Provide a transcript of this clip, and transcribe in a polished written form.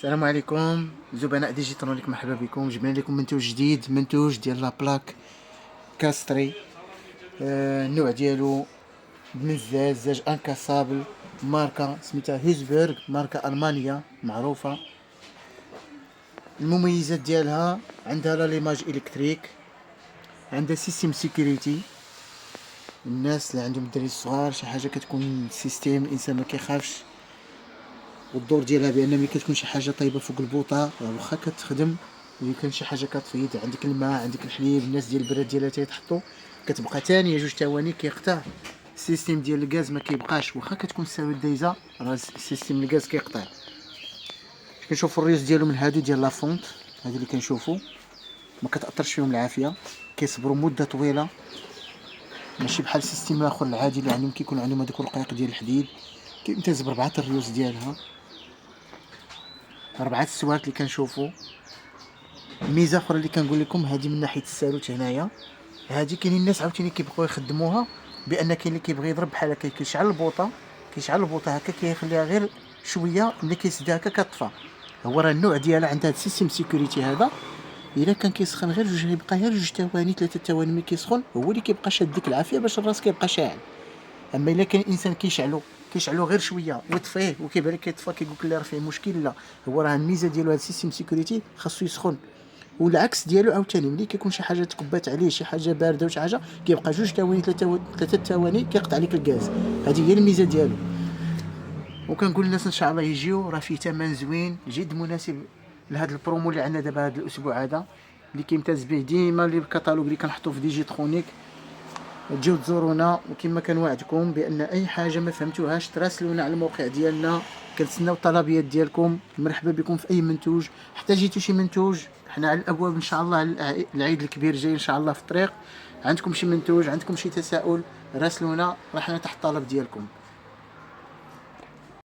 السلام عليكم زبناء ديجيترونيك، مرحبا بكم. جبنا لكم منتوج جديد، منتوج ديال لابلاك كاستري. النوع ديالو بنزاز زاج انكاسابل، ماركة سميتها هيزبرغ، ماركة ألمانية معروفة. المميزات ديالها عندها لا ليماج الكتريك، عندها سيستم سيكوريتي. الناس اللي عندهم الدراري الصغار شي حاجه كتكون سيستيم الانسان ما كيخافش. والدور ديالها بان ملي كتكون شي حاجه طايبه فوق البوطه واخا كتخدم، ملي كان شي حاجه كتفيض، عندك الماء عندك الحليب، الناس ديال البراد ديالها تيتحطوا، كتبقى ثانيه 2 ثواني كيقطع. السيستم ديال الغاز ما كيبقاش، واخا كتكون الساويه دايزه راه السيستم الغاز كيقطع. كنشوفوا الريوس ديالو من هادو ديال لافونت، هادو اللي كنشوفوا ما كتاثرش فيهم العافيه، كيصبروا مده طويله، ماشي بحال السيستم الاخر العادي اللي عندهم كيكون عندهم هذوك الرقيق ديال الحديد. كيمتاز ب4 الريوس ديالها، 4 السوارت اللي كنشوفوا. ميزه اخرى اللي كنقول لكم، هذه من ناحيه الساروت هنايا، هذه كاينين الناس عاوتاني كيبغيو يخدموها بان كاين اللي كيبغي يضرب بحال هكا، كيشعل البوطه، هكا كيخليها غير شويه، ملي كيسدها هكا كطفى. هو راه النوع ديالها عندها السيستم سيكوريتي هذا، الا كان كيسخن غير يبقى غير 2 ثواني 3 ثواني ملي كيسخن، هو اللي كيبقى شاد ديك العافيه باش الراس كيبقى شاعل. اما الا كان انسان كيشعلو غير شويه ويطفيه وكيبان لك كيطفى، كيقول لك راه فيه مشكل، لا، هو راه الميزه ديالو هذا السيستم سيكوريتي خاصو يسخن. والعكس ديالو عاوتاني، ملي كيكون شي حاجه تكبات عليه، شي حاجه بارده وشي حاجه، كيبقى 2 ثواني 3 ثواني كيقطع عليك الغاز. هذه هي الميزه ديالو. وكنقول للناس ان شاء الله يجيو، راه فيه ثمن زوين جد مناسب لهذا البرومو اللي عندنا دابا هذا الاسبوع هذا، اللي كيمتاز به ديما اللي الكتالوج اللي كنحطو في ديجيترونيك. تجيو تزورونا، وكما كنوعدكم بان اي حاجه ما فهمتوهاش تراسلونا على الموقع ديالنا، كنتسناو الطلبيات ديالكم. مرحبا بكم في اي منتوج، احتاجيتوا شي منتوج حنا على الابواب ان شاء الله. العيد الكبير جاي ان شاء الله في الطريق، عندكم شي منتوج، عندكم شي تساؤل، راسلونا، راه حنا تحت الطلب ديالكم.